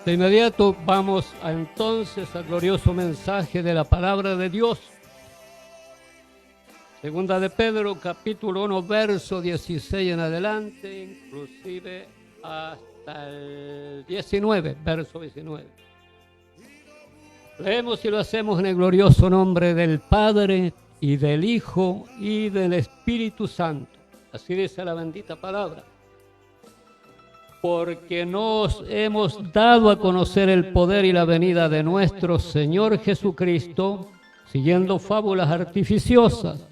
De inmediato vamos entonces al glorioso mensaje de la palabra de Dios. Segunda de Pedro, capítulo 1, verso 16 en adelante, inclusive hasta el 19, verso 19. Leemos y lo hacemos en el glorioso nombre del Padre y del Hijo y del Espíritu Santo. Así dice la bendita palabra. Porque nos hemos dado a conocer el poder y la venida de nuestro Señor Jesucristo, siguiendo fábulas artificiosas,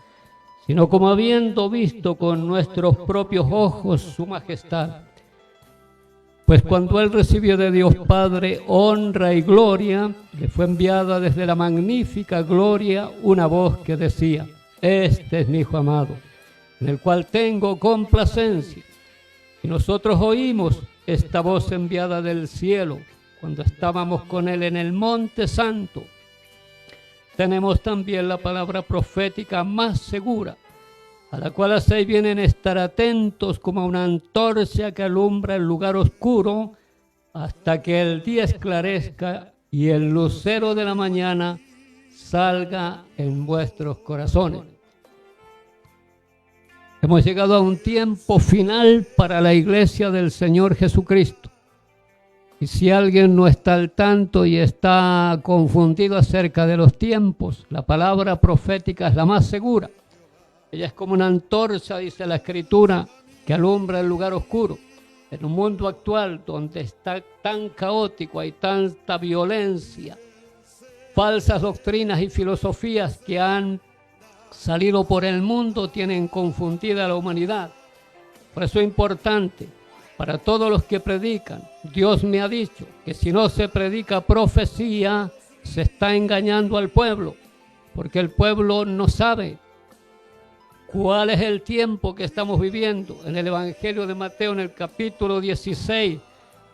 sino como habiendo visto con nuestros propios ojos su majestad. Pues cuando Él recibió de Dios Padre honra y gloria, le fue enviada desde la magnífica gloria una voz que decía: este es mi Hijo amado, en el cual tengo complacencia. Y nosotros oímos esta voz enviada del cielo cuando estábamos con Él en el Monte Santo. Tenemos también la palabra profética más segura, a la cual hacéis bien en estar atentos como a una antorcha que alumbra el lugar oscuro hasta que el día esclarezca y el lucero de la mañana salga en vuestros corazones. Hemos llegado a un tiempo final para la iglesia del Señor Jesucristo. Y si alguien no está al tanto y está confundido acerca de los tiempos, la palabra profética es la más segura. Ella es como una antorcha, dice la Escritura, que alumbra el lugar oscuro. En un mundo actual donde está tan caótico, hay tanta violencia, falsas doctrinas y filosofías que han salido por el mundo, tienen confundida a la humanidad. Por eso es importante para todos los que predican. Dios me ha dicho que si no se predica profecía, se está engañando al pueblo, porque el pueblo no sabe cuál es el tiempo que estamos viviendo. En el Evangelio de Mateo, en el capítulo 16,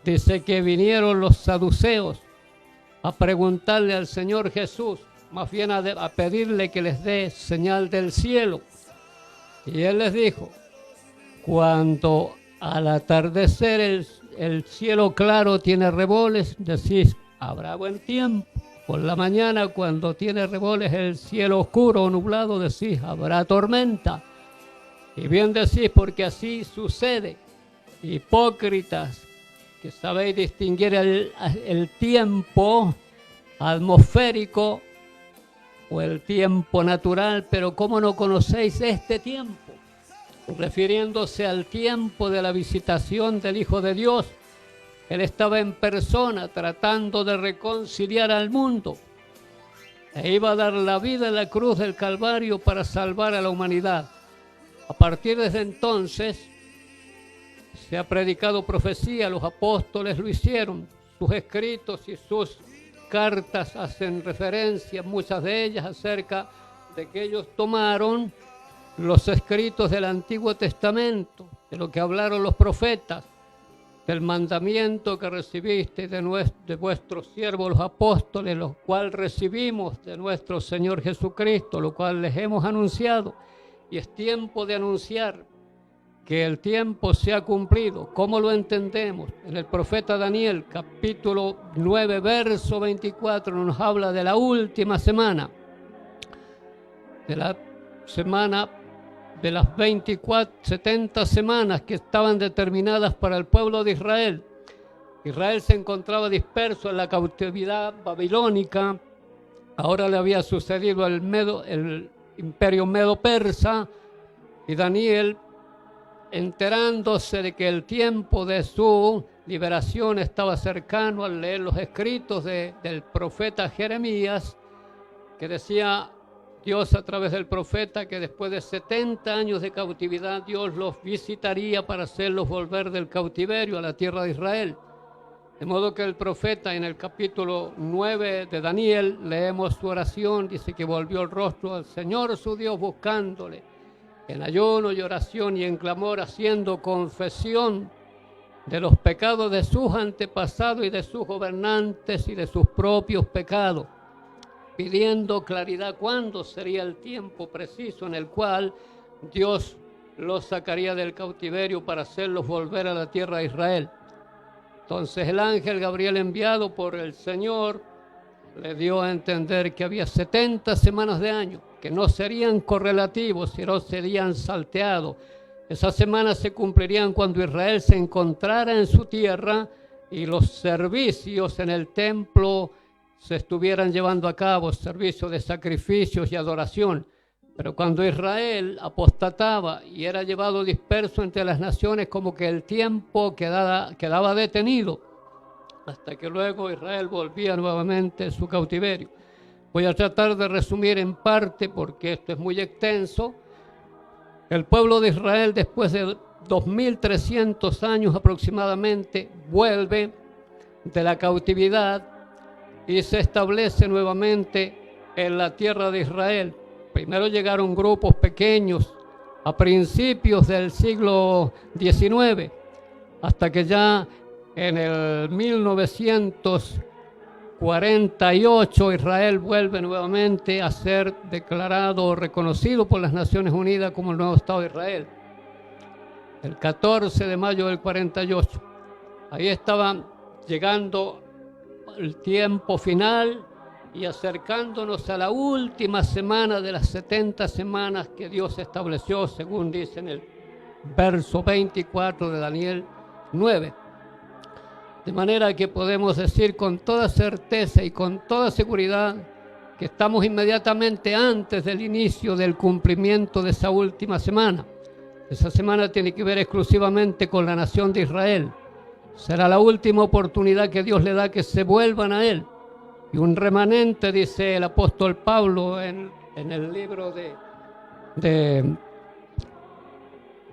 dice que vinieron los saduceos a preguntarle al Señor Jesús, más bien a pedirle que les dé señal del cielo. Y Él les dijo: cuando al atardecer el cielo claro tiene reboles, decís, habrá buen tiempo. Por la mañana, cuando tiene reboles el cielo oscuro o nublado, decís, habrá tormenta. Y bien decís, porque así sucede. Hipócritas, que sabéis distinguir el tiempo atmosférico o el tiempo natural, pero ¿cómo no conocéis este tiempo? Refiriéndose al tiempo de la visitación del Hijo de Dios. Él estaba en persona tratando de reconciliar al mundo e iba a dar la vida en la cruz del Calvario para salvar a la humanidad. A partir de entonces se ha predicado profecía, los apóstoles lo hicieron, sus escritos y sus cartas hacen referencia, muchas de ellas, acerca de que ellos tomaron los escritos del Antiguo Testamento, de lo que hablaron los profetas, del mandamiento que recibiste de vuestros siervos los apóstoles, lo cual recibimos de nuestro Señor Jesucristo, lo cual les hemos anunciado. Y es tiempo de anunciar que el tiempo se ha cumplido. ¿Cómo lo entendemos? En el profeta Daniel, capítulo 9, verso 24, nos habla de la última semana, de la semana de las 70 semanas que estaban determinadas para el pueblo de Israel. Israel se encontraba disperso en la cautividad babilónica. Ahora le había sucedido el imperio medo-persa, y Daniel, enterándose de que el tiempo de su liberación estaba cercano, al leer los escritos del profeta Jeremías, que decía Dios a través del profeta que después de 70 años de cautividad Dios los visitaría para hacerlos volver del cautiverio a la tierra de Israel. De modo que el profeta, en el capítulo 9 de Daniel, leemos su oración, dice que volvió el rostro al Señor su Dios buscándole en ayuno y oración y en clamor, haciendo confesión de los pecados de sus antepasados y de sus gobernantes y de sus propios pecados, pidiendo claridad cuándo sería el tiempo preciso en el cual Dios los sacaría del cautiverio para hacerlos volver a la tierra de Israel. Entonces el ángel Gabriel, enviado por el Señor, le dio a entender que había 70 semanas de año, que no serían correlativos, sino serían salteados. Esas semanas se cumplirían cuando Israel se encontrara en su tierra y los servicios en el templo se estuvieran llevando a cabo, servicios de sacrificios y adoración. Pero cuando Israel apostataba y era llevado disperso entre las naciones, como que el tiempo quedaba detenido, hasta que luego Israel volvía nuevamente a su cautiverio. Voy a tratar de resumir en parte, porque esto es muy extenso. El pueblo de Israel, después de 2300 años aproximadamente, vuelve de la cautividad y se establece nuevamente en la tierra de Israel. Primero llegaron grupos pequeños a principios del siglo XIX, hasta que ya en el 1948 Israel vuelve nuevamente a ser declarado o reconocido por las Naciones Unidas como el nuevo Estado de Israel. El 14 de mayo del 48. Ahí estaba llegando el tiempo final y acercándonos a la última semana de las 70 semanas que Dios estableció, según dice en el verso 24 de Daniel 9. De manera que podemos decir con toda certeza y con toda seguridad que estamos inmediatamente antes del inicio del cumplimiento de esa última semana. Esa semana tiene que ver exclusivamente con la nación de Israel. Será la última oportunidad que Dios le da que se vuelvan a Él. Y un remanente, dice el apóstol Pablo en el libro en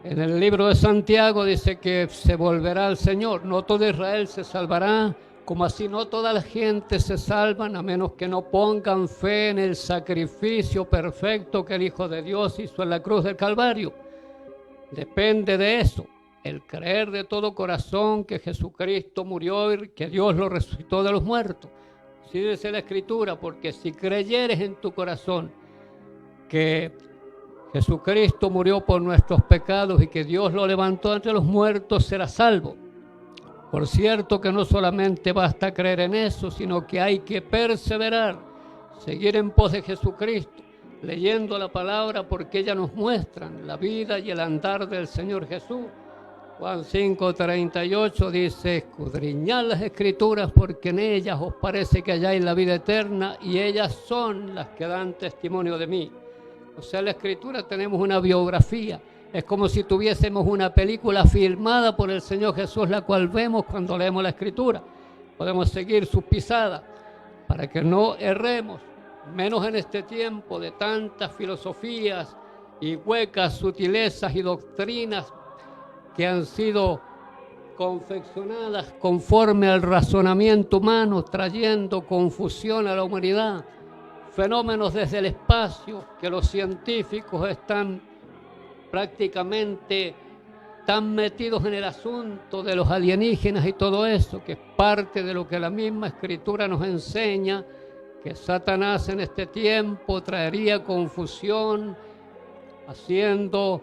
el libro de Santiago, dice que se volverá al Señor. No todo Israel se salvará, como así no toda la gente se salvan, a menos que no pongan fe en el sacrificio perfecto que el Hijo de Dios hizo en la cruz del Calvario. Depende de eso, el creer de todo corazón que Jesucristo murió y que Dios lo resucitó de los muertos. Así dice la Escritura, porque si creyeres en tu corazón que Jesucristo murió por nuestros pecados y que Dios lo levantó entre los muertos, serás salvo. Por cierto que no solamente basta creer en eso, sino que hay que perseverar, seguir en pos de Jesucristo, leyendo la palabra, porque ellas nos muestran la vida y el andar del Señor Jesús. Juan 5:38 dice: escudriñad las Escrituras, porque en ellas os parece que halláis la vida eterna, y ellas son las que dan testimonio de mí. O sea, en la Escritura tenemos una biografía. Es como si tuviésemos una película filmada por el Señor Jesús, la cual vemos cuando leemos la Escritura. Podemos seguir sus pisadas para que no erremos, menos en este tiempo de tantas filosofías y huecas sutilezas y doctrinas que han sido confeccionadas conforme al razonamiento humano, trayendo confusión a la humanidad. Fenómenos desde el espacio que los científicos están prácticamente tan metidos en el asunto de los alienígenas y todo eso, que es parte de lo que la misma Escritura nos enseña, que Satanás en este tiempo traería confusión, haciendo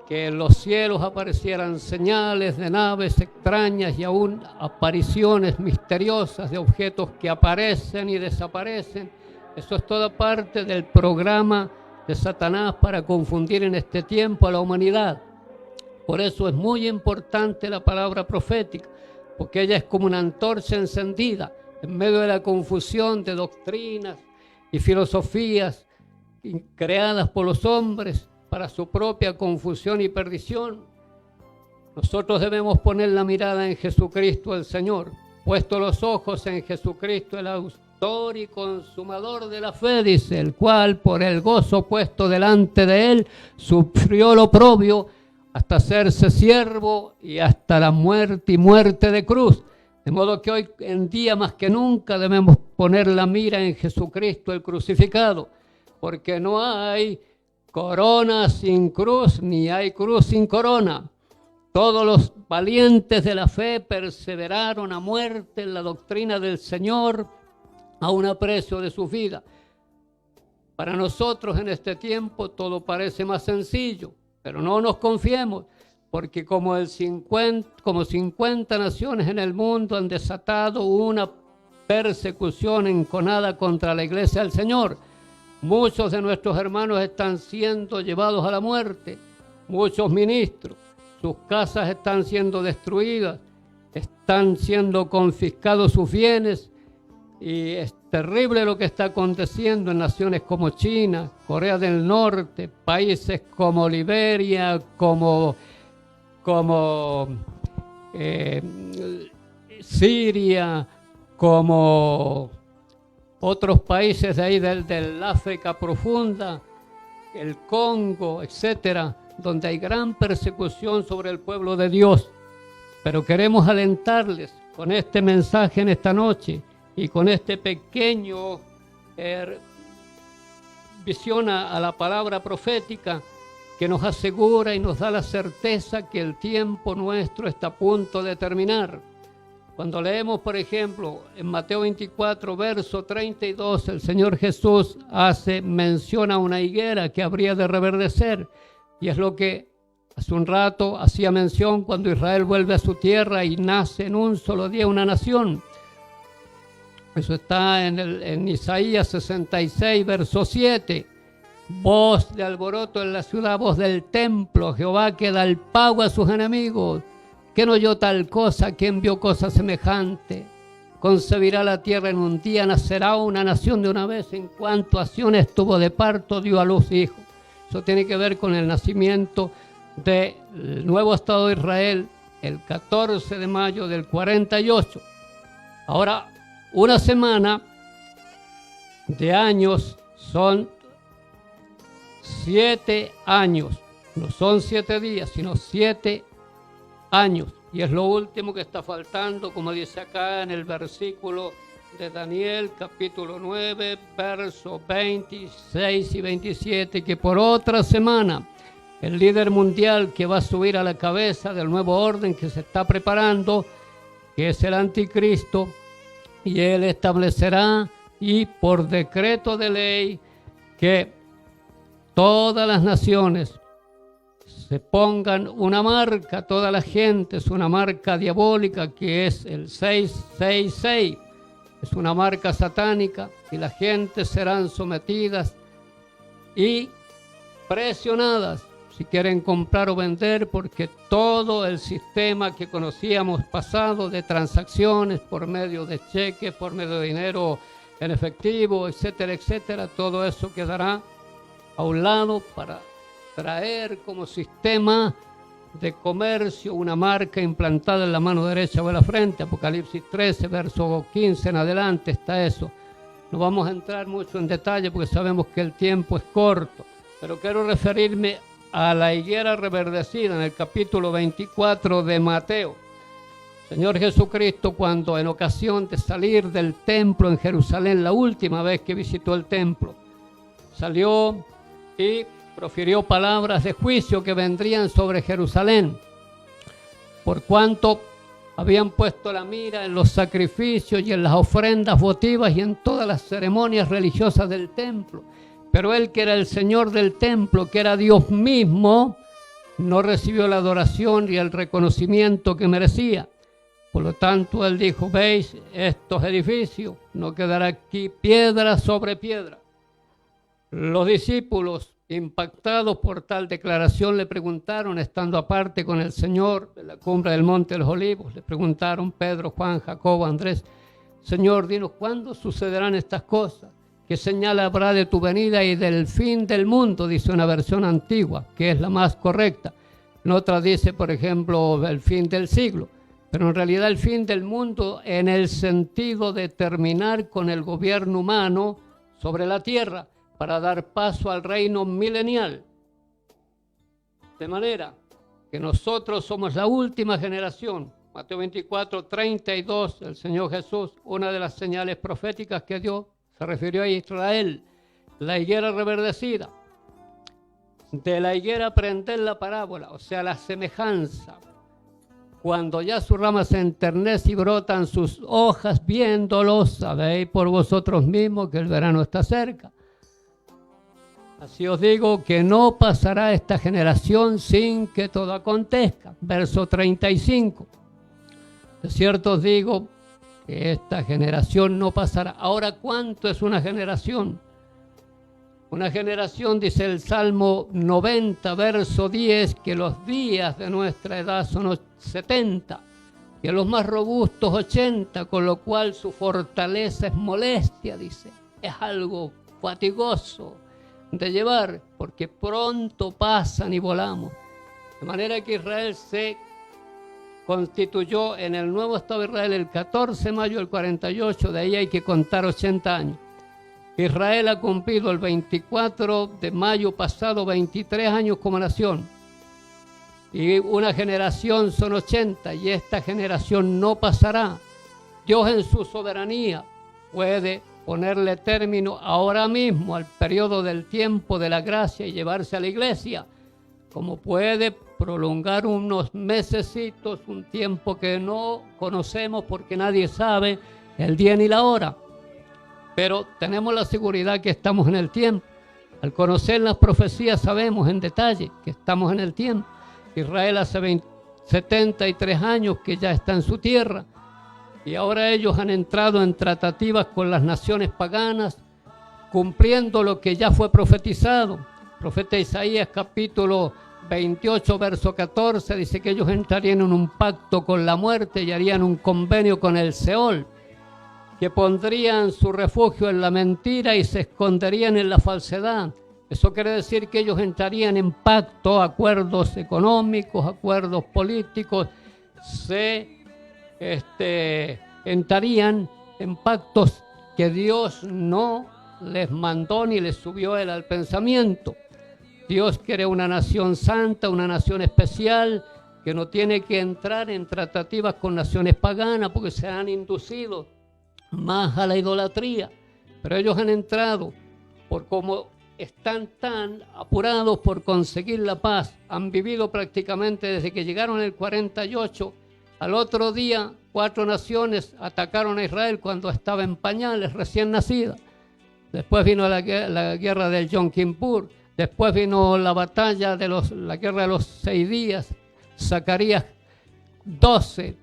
que en los cielos aparecieran señales de naves extrañas y aún apariciones misteriosas de objetos que aparecen y desaparecen. Eso es toda parte del programa de Satanás para confundir en este tiempo a la humanidad. Por eso es muy importante la palabra profética, porque ella es como una antorcha encendida en medio de la confusión de doctrinas y filosofías creadas por los hombres para su propia confusión y perdición. Nosotros debemos poner la mirada en Jesucristo el Señor, puesto los ojos en Jesucristo el autor y consumador de la fe, dice, el cual por el gozo puesto delante de él sufrió lo oprobio hasta hacerse siervo y hasta la muerte y muerte de cruz. De modo que hoy en día más que nunca debemos poner la mira en Jesucristo el crucificado, porque no hay corona sin cruz, ni hay cruz sin corona. Todos los valientes de la fe perseveraron a muerte en la doctrina del Señor, aun a precio de su vida. Para nosotros en este tiempo todo parece más sencillo, pero no nos confiemos. porque como 50 naciones en el mundo han desatado una persecución enconada contra la iglesia del Señor. Muchos de nuestros hermanos están siendo llevados a la muerte, muchos ministros, sus casas están siendo destruidas, están siendo confiscados sus bienes, y es terrible lo que está aconteciendo en naciones como China, Corea del Norte, países como Liberia, como Siria, como otros países de ahí del África profunda, el Congo, etcétera, donde hay gran persecución sobre el pueblo de Dios. Pero queremos alentarles con este mensaje en esta noche y con este pequeño visión a la palabra profética que nos asegura y nos da la certeza que el tiempo nuestro está a punto de terminar. Cuando leemos, por ejemplo, en Mateo 24, verso 32, el Señor Jesús menciona una higuera que habría de reverdecer, y es lo que hace un rato hacía mención cuando Israel vuelve a su tierra y nace en un solo día una nación. Eso está en Isaías 66, verso 7. Voz de alboroto en la ciudad, voz del templo, Jehová que da el pago a sus enemigos. ¿Quién oyó tal cosa? ¿Quién vio cosa semejante? Concebirá la tierra en un día, nacerá una nación de una vez. En cuanto acciones tuvo de parto, dio a luz hijos. Eso tiene que ver con el nacimiento del nuevo Estado de Israel, el 14 de mayo del 48. Ahora, una semana de años son 7 años. No son 7 días, sino 7 años. Y es lo último que está faltando, como dice acá en el versículo de Daniel, capítulo 9, versos 26 y 27, que por otra semana el líder mundial que va a subir a la cabeza del nuevo orden que se está preparando, que es el anticristo, y él establecerá, y por decreto de ley, que todas las naciones se pongan una marca, toda la gente, es una marca diabólica que es el 666, es una marca satánica, y la gente serán sometidas y presionadas si quieren comprar o vender, porque todo el sistema que conocíamos pasado de transacciones por medio de cheques, por medio de dinero en efectivo, etcétera, etcétera, todo eso quedará a un lado para traer como sistema de comercio una marca implantada en la mano derecha o en la frente. Apocalipsis 13, verso 15 en adelante está eso. No vamos a entrar mucho en detalle porque sabemos que el tiempo es corto, pero quiero referirme a la higuera reverdecida en el capítulo 24 de Mateo. Señor Jesucristo, cuando en ocasión de salir del templo en Jerusalén, la última vez que visitó el templo, salió y profirió palabras de juicio que vendrían sobre Jerusalén, por cuanto habían puesto la mira en los sacrificios y en las ofrendas votivas y en todas las ceremonias religiosas del templo. Pero él, que era el Señor del templo, que era Dios mismo, no recibió la adoración y el reconocimiento que merecía. Por lo tanto, él dijo: veis estos edificios, no quedará aquí piedra sobre piedra. Los discípulos, impactados por tal declaración, le preguntaron, estando aparte con el Señor en la cumbre del Monte de los Olivos, le preguntaron Pedro, Juan, Jacobo, Andrés: Señor, dinos, ¿cuándo sucederán estas cosas? ¿Qué señal habrá de tu venida y del fin del mundo? Dice una versión antigua, que es la más correcta. En otra dice, por ejemplo, el fin del siglo. Pero en realidad el fin del mundo en el sentido de terminar con el gobierno humano sobre la tierra para dar paso al reino milenial. De manera que nosotros somos la última generación. Mateo 24, 32, el Señor Jesús, una de las señales proféticas que dio, se refirió a Israel, la higuera reverdecida. De la higuera aprender la parábola, o sea, la semejanza. Cuando ya su rama se enternece y brotan sus hojas, viéndolos, sabéis por vosotros mismos que el verano está cerca. Así os digo que no pasará esta generación sin que todo acontezca. Verso 35. De cierto os digo que esta generación no pasará. Ahora, ¿cuánto es una generación? Una generación, dice el Salmo 90, verso 10, que los días de nuestra edad son 70, que los más robustos 80, con lo cual su fortaleza es molestia, dice. Es algo fatigoso de llevar, porque pronto pasan y volamos. De manera que Israel se constituyó en el nuevo Estado de Israel el 14 de mayo del 48, de ahí hay que contar 80 años. Israel ha cumplido el 24 de mayo pasado 23 años como nación. Y una generación son 80 y esta generación no pasará. Dios en su soberanía puede ponerle término ahora mismo al periodo del tiempo de la gracia y llevarse a la iglesia, como puede prolongar unos mesecitos, un tiempo que no conocemos porque nadie sabe el día ni la hora. Pero tenemos la seguridad que estamos en el tiempo. Al conocer las profecías sabemos en detalle que estamos en el tiempo. Israel hace 73 años que ya está en su tierra y ahora ellos han entrado en tratativas con las naciones paganas, cumpliendo lo que ya fue profetizado. El profeta Isaías capítulo 28, verso 14, dice que ellos entrarían en un pacto con la muerte y harían un convenio con el Seol, que pondrían su refugio en la mentira y se esconderían en la falsedad. Eso quiere decir que ellos entrarían en pacto, acuerdos económicos, acuerdos políticos, entrarían en pactos que Dios no les mandó ni les subió él al pensamiento. Dios quiere una nación santa, una nación especial, que no tiene que entrar en tratativas con naciones paganas porque se han inducido más a la idolatría, pero ellos han entrado por como están tan apurados por conseguir la paz, han vivido prácticamente desde que llegaron en el 48, al otro día 4 naciones atacaron a Israel cuando estaba en pañales, recién nacida. Después vino la guerra del Yom Kippur, después vino la batalla de la guerra de los 6 días, Zacarías 12,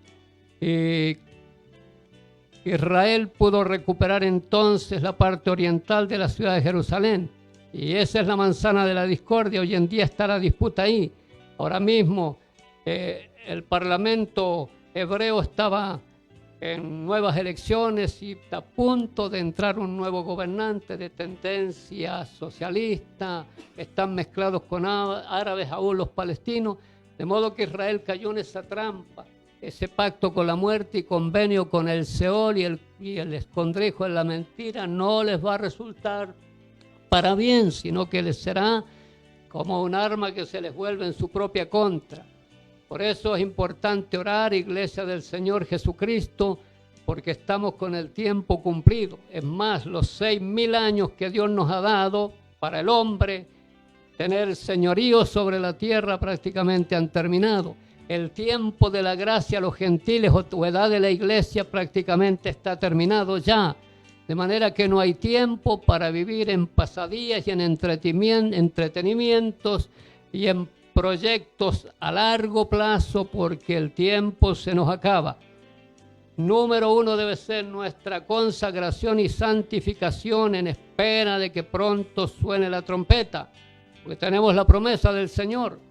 Israel pudo recuperar entonces la parte oriental de la ciudad de Jerusalén. Y esa es la manzana de la discordia. Hoy en día está la disputa ahí. Ahora mismo el Parlamento hebreo estaba en nuevas elecciones y está a punto de entrar un nuevo gobernante de tendencia socialista. Están mezclados con árabes aún los palestinos. De modo que Israel cayó en esa trampa. Ese pacto con la muerte y convenio con el Seol y el escondrijo en la mentira no les va a resultar para bien, sino que les será como un arma que se les vuelve en su propia contra. Por eso es importante orar, Iglesia del Señor Jesucristo, porque estamos con el tiempo cumplido. Es más, los 6,000 años que Dios nos ha dado para el hombre tener señorío sobre la tierra prácticamente han terminado. El tiempo de la gracia a los gentiles o edad de la iglesia prácticamente está terminado ya. De manera que no hay tiempo para vivir en pasadías y en entretenimientos y en proyectos a largo plazo porque el tiempo se nos acaba. Número 1 debe ser nuestra consagración y santificación en espera de que pronto suene la trompeta. Porque tenemos la promesa del Señor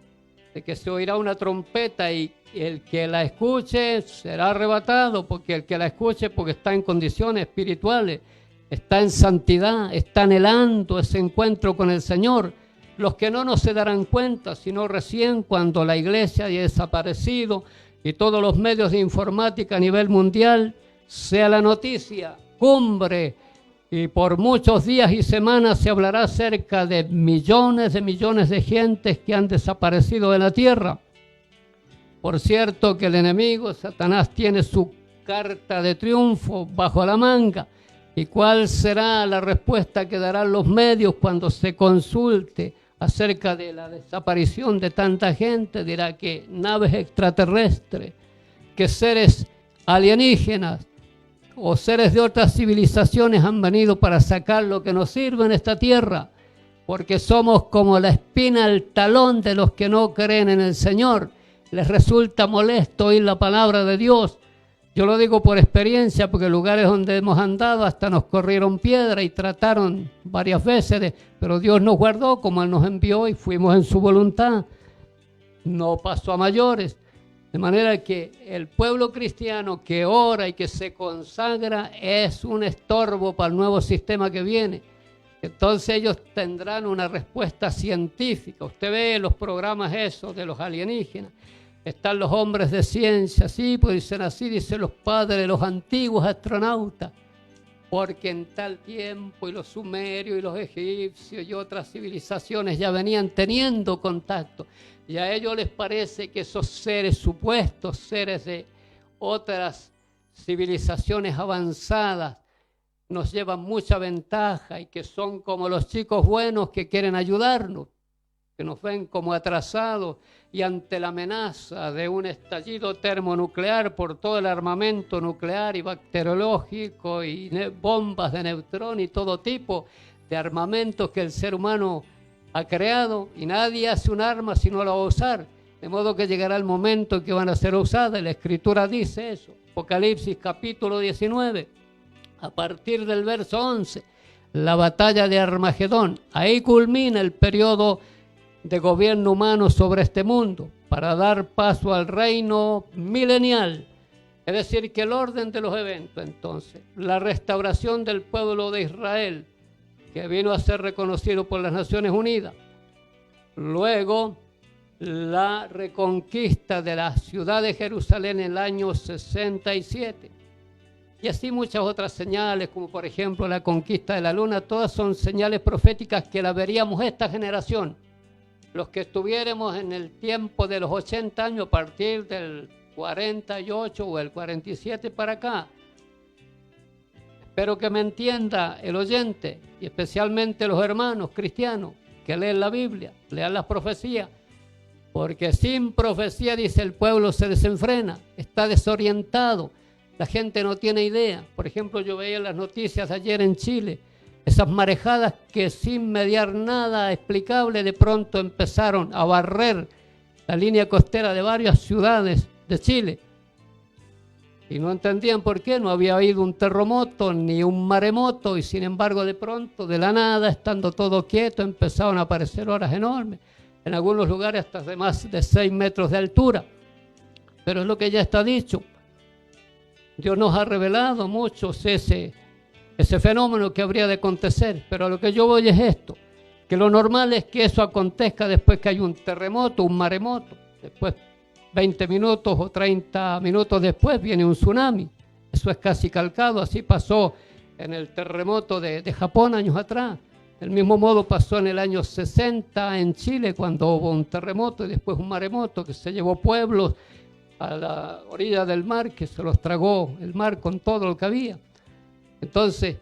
de que se oirá una trompeta y el que la escuche será arrebatado, porque el que la escuche porque está en condiciones espirituales, está en santidad, está anhelando ese encuentro con el Señor. Los que no se darán cuenta, sino recién cuando la iglesia haya desaparecido y todos los medios de informática a nivel mundial sea la noticia, cumbre, y por muchos días y semanas se hablará acerca de millones de gentes que han desaparecido de la tierra. Por cierto que el enemigo, Satanás, tiene su carta de triunfo bajo la manga. ¿Y cuál será la respuesta que darán los medios cuando se consulte acerca de la desaparición de tanta gente? Dirá que naves extraterrestres, que seres alienígenas o seres de otras civilizaciones han venido para sacar lo que nos sirve en esta tierra. porque somos como la espina al talón de los que no creen en el Señor. Les resulta molesto oír la palabra de Dios. Yo lo digo por experiencia, porque lugares donde hemos andado hasta nos corrieron piedra y trataron varias veces, pero Dios nos guardó como Él nos envió y fuimos en su voluntad. No pasó a mayores. De manera que el pueblo cristiano que ora y que se consagra es un estorbo para el nuevo sistema que viene. Entonces ellos tendrán una respuesta científica. Usted ve los programas esos de los alienígenas. Están los hombres de ciencia, sí, pues dicen así, dicen los padres de los antiguos astronautas. Porque en tal tiempo y los sumerios y los egipcios y otras civilizaciones ya venían teniendo contacto. Y a ellos les parece que esos seres, supuestos seres de otras civilizaciones avanzadas, nos llevan mucha ventaja y que son como los chicos buenos que quieren ayudarnos, que nos ven como atrasados y ante la amenaza de un estallido termonuclear por todo el armamento nuclear y bacteriológico y bombas de neutrón y todo tipo de armamentos que el ser humano ha creado, y nadie hace un arma si no la va a usar, de modo que llegará el momento en que van a ser usadas. La Escritura dice eso, Apocalipsis capítulo 19, a partir del verso 11, la batalla de Armagedón. Ahí culmina el periodo de gobierno humano sobre este mundo para dar paso al reino milenial. Es decir, que el orden de los eventos, entonces, la restauración del pueblo de Israel, que vino a ser reconocido por las Naciones Unidas. Luego, la reconquista de la ciudad de Jerusalén en el año 67. Y así muchas otras señales, como por ejemplo la conquista de la luna, todas son señales proféticas que las veríamos esta generación. Los que estuviéramos en el tiempo de los 80 años, a partir del 48 o el 47 para acá. Espero que me entienda el oyente, y especialmente los hermanos cristianos que leen la Biblia, lean las profecías, porque sin profecía, dice, el pueblo se desenfrena, está desorientado, la gente no tiene idea. Por ejemplo, yo veía las noticias ayer en Chile, esas marejadas que sin mediar nada explicable de pronto empezaron a barrer la línea costera de varias ciudades de Chile. Y no entendían por qué, no había habido un terremoto ni un maremoto, y sin embargo de pronto, de la nada, estando todo quieto, empezaron a aparecer olas enormes, en algunos lugares hasta de más de 6 metros de altura. Pero es lo que ya está dicho. Dios nos ha revelado mucho ese fenómeno que habría de acontecer, pero a lo que yo voy es esto, que lo normal es que eso acontezca después que hay un terremoto, un maremoto, después 20 minutos o 30 minutos después viene un tsunami. Eso es casi calcado, así pasó en el terremoto de Japón años atrás. Del mismo modo pasó en el año 60 en Chile, cuando hubo un terremoto y después un maremoto que se llevó pueblos a la orilla del mar, que se los tragó el mar con todo lo que había. Entonces,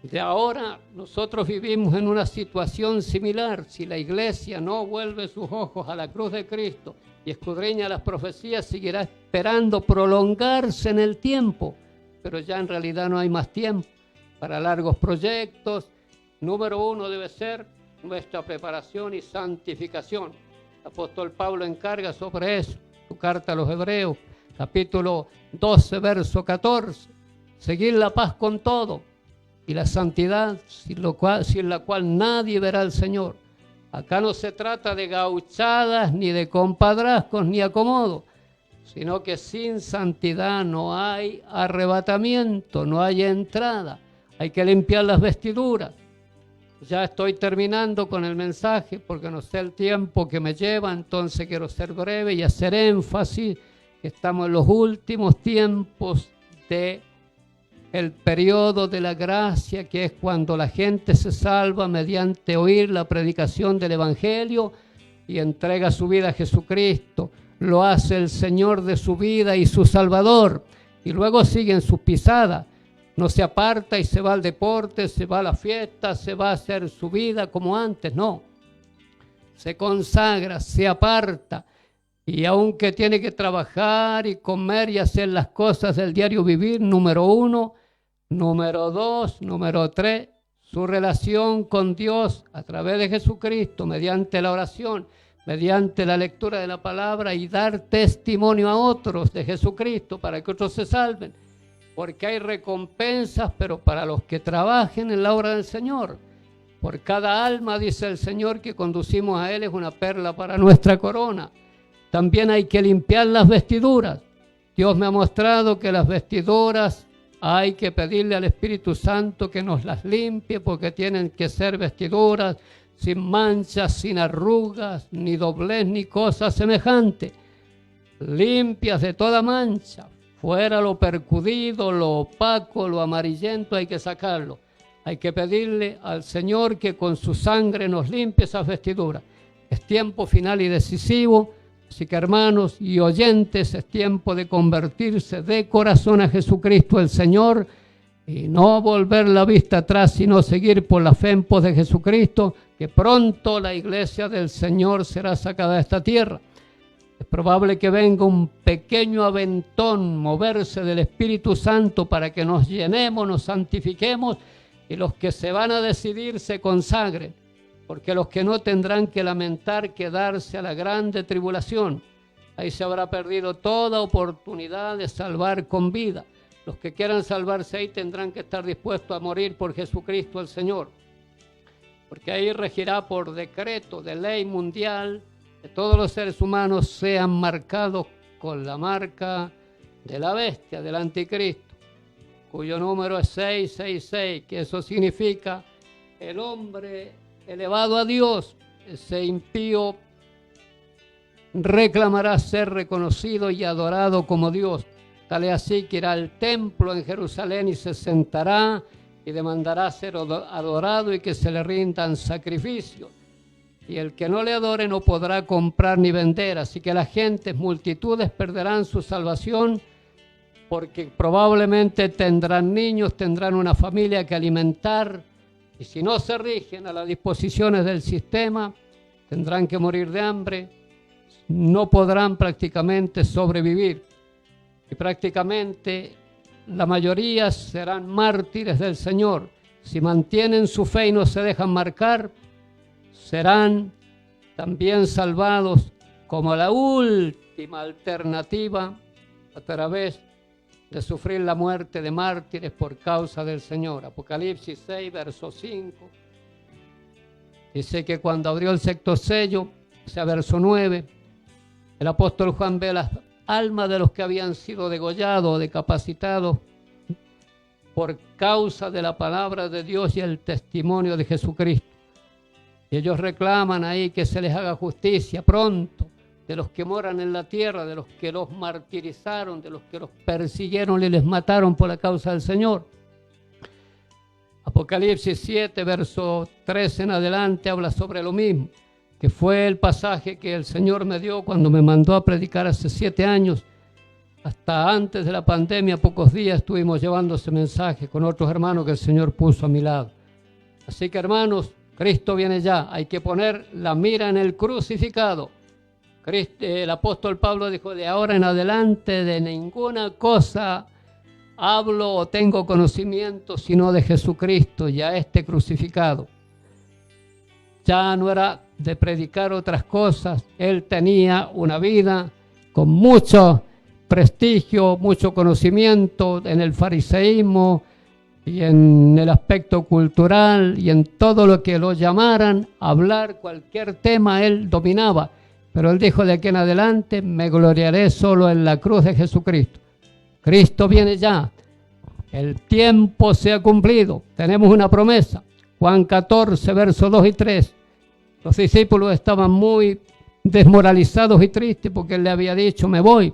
de ahora nosotros vivimos en una situación similar. Si la iglesia no vuelve sus ojos a la cruz de Cristo y escudriña las profecías, seguirá esperando prolongarse en el tiempo, pero ya en realidad no hay más tiempo para largos proyectos. Número 1 debe ser nuestra preparación y santificación. El apóstol Pablo encarga sobre eso, su carta a los Hebreos, capítulo 12, verso 14. Seguir la paz con todo y la santidad, sin la cual nadie verá al Señor. Acá no se trata de gauchadas, ni de compadrazgos, ni acomodo, sino que sin santidad no hay arrebatamiento, no hay entrada. Hay que limpiar las vestiduras. Ya estoy terminando con el mensaje porque no sé el tiempo que me lleva, entonces quiero ser breve y hacer énfasis que estamos en los últimos tiempos de el periodo de la gracia, que es cuando la gente se salva mediante oír la predicación del Evangelio y entrega su vida a Jesucristo. Lo hace el Señor de su vida y su Salvador, y luego sigue en sus pisadas. No se aparta y se va al deporte, se va a la fiesta, se va a hacer su vida como antes, no. Se consagra, se aparta, y aunque tiene que trabajar y comer y hacer las cosas del diario vivir, número 1, número 2, número 3, su relación con Dios a través de Jesucristo, mediante la oración, mediante la lectura de la palabra y dar testimonio a otros de Jesucristo para que otros se salven. Porque hay recompensas, pero para los que trabajen en la obra del Señor. Por cada alma, dice el Señor, que conducimos a Él es una perla para nuestra corona. También hay que limpiar las vestiduras. Dios me ha mostrado que las vestiduras hay que pedirle al Espíritu Santo que nos las limpie, porque tienen que ser vestiduras sin manchas, sin arrugas, ni doblez, ni cosa semejante. Limpias de toda mancha. Fuera lo percudido, lo opaco, lo amarillento, hay que sacarlo. Hay que pedirle al Señor que con su sangre nos limpie esas vestiduras. Es tiempo final y decisivo. Así que, hermanos y oyentes, es tiempo de convertirse de corazón a Jesucristo el Señor y no volver la vista atrás, sino seguir por la fe en pos de Jesucristo, que pronto la iglesia del Señor será sacada de esta tierra. Es probable que venga un pequeño aventón, moverse del Espíritu Santo para que nos llenemos, nos santifiquemos y los que se van a decidir se consagren. Porque los que no tendrán que lamentar quedarse a la grande tribulación. Ahí se habrá perdido toda oportunidad de salvar con vida. Los que quieran salvarse ahí tendrán que estar dispuestos a morir por Jesucristo el Señor. Porque ahí regirá por decreto de ley mundial que todos los seres humanos sean marcados con la marca de la bestia, del anticristo, cuyo número es 666, que eso significa el hombre elevado a Dios. Ese impío reclamará ser reconocido y adorado como Dios. Tal es así que irá al templo en Jerusalén y se sentará y demandará ser adorado y que se le rindan sacrificios. Y el que no le adore no podrá comprar ni vender. Así que las gentes, multitudes perderán su salvación porque probablemente tendrán niños, tendrán una familia que alimentar. Y si no se rigen a las disposiciones del sistema, tendrán que morir de hambre, no podrán prácticamente sobrevivir. Y prácticamente la mayoría serán mártires del Señor. Si mantienen su fe y no se dejan marcar, serán también salvados como la última alternativa a través de sufrir la muerte de mártires por causa del Señor. Apocalipsis 6, verso 5. Dice que cuando abrió el sexto sello, ese verso 9, el apóstol Juan ve las almas de los que habían sido degollados o decapacitados por causa de la palabra de Dios y el testimonio de Jesucristo. Y ellos reclaman ahí que se les haga justicia pronto, de los que moran en la tierra, de los que los martirizaron, de los que los persiguieron y les mataron por la causa del Señor. Apocalipsis 7, verso 13 en adelante, habla sobre lo mismo, que fue el pasaje que el Señor me dio cuando me mandó a predicar hace 7 años. Hasta antes de la pandemia, pocos días, estuvimos llevando ese mensaje con otros hermanos que el Señor puso a mi lado. Así que, hermanos, Cristo viene ya. Hay que poner la mira en el crucificado. El apóstol Pablo dijo, de ahora en adelante de ninguna cosa hablo o tengo conocimiento sino de Jesucristo y a este crucificado. Ya no era de predicar otras cosas. Él tenía una vida con mucho prestigio, mucho conocimiento en el fariseísmo y en el aspecto cultural y en todo lo que lo llamaran a hablar, cualquier tema él dominaba. Pero él dijo, de aquí en adelante me gloriaré solo en la cruz de Jesucristo. Cristo viene ya. El tiempo se ha cumplido. Tenemos una promesa. Juan 14, versos 2 y 3. Los discípulos estaban muy desmoralizados y tristes porque él le había dicho, me voy.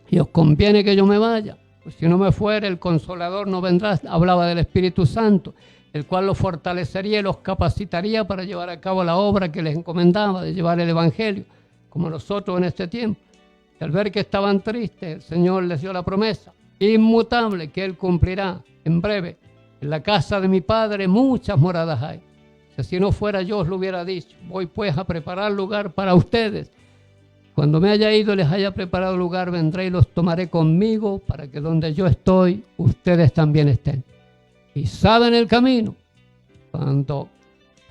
Y os conviene que yo me vaya. Pues si no me fuera, el Consolador no vendrá. Hablaba del Espíritu Santo, el cual los fortalecería y los capacitaría para llevar a cabo la obra que les encomendaba, de llevar el Evangelio, como nosotros en este tiempo. Y al ver que estaban tristes, el Señor les dio la promesa inmutable que Él cumplirá en breve. En la casa de mi Padre muchas moradas hay. Si no fuera yo os lo hubiera dicho. Voy pues a preparar lugar para ustedes. Cuando me haya ido y les haya preparado lugar, vendré y los tomaré conmigo para que donde yo estoy, ustedes también estén. Y saben el camino. Cuando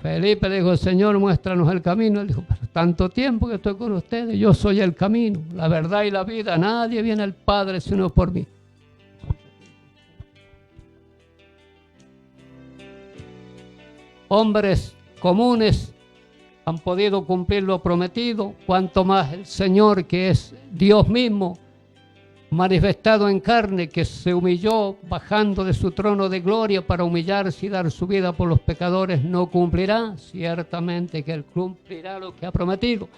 Felipe le dijo, Señor, muéstranos el camino, él dijo, pero tanto tiempo que estoy con ustedes, yo soy el camino, la verdad y la vida, nadie viene al Padre sino por mí. Hombres comunes han podido cumplir lo prometido, cuanto más el Señor, que es Dios mismo, manifestado en carne, que se humilló bajando de su trono de gloria para humillarse y dar su vida por los pecadores, no cumplirá. Ciertamente que Él cumplirá lo que ha prometido.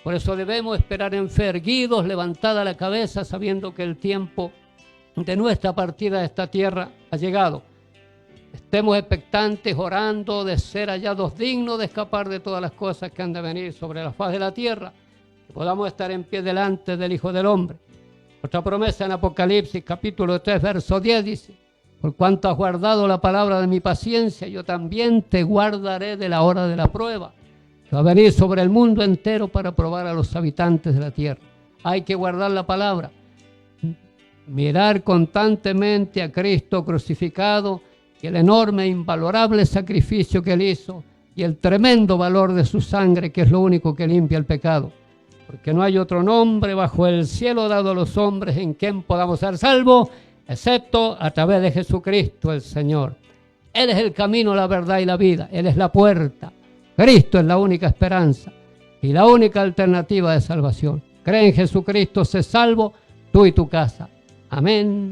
Por eso debemos esperar en fe, erguidos, levantada la cabeza, sabiendo que el tiempo de nuestra partida de esta tierra ha llegado. Estemos expectantes, orando de ser hallados dignos de escapar de todas las cosas que han de venir sobre la faz de la tierra, que podamos estar en pie delante del Hijo del Hombre. Otra promesa en Apocalipsis, capítulo 3, verso 10, dice, por cuanto has guardado la palabra de mi paciencia, yo también te guardaré de la hora de la prueba, que va a venir sobre el mundo entero para probar a los habitantes de la tierra. Hay que guardar la palabra, mirar constantemente a Cristo crucificado, y el enorme e invalorable sacrificio que Él hizo y el tremendo valor de su sangre, que es lo único que limpia el pecado. Porque no hay otro nombre bajo el cielo dado a los hombres en quien podamos ser salvos, excepto a través de Jesucristo el Señor. Él es el camino, la verdad y la vida. Él es la puerta. Cristo es la única esperanza y la única alternativa de salvación. Cree en Jesucristo, sé salvo, tú y tu casa. Amén.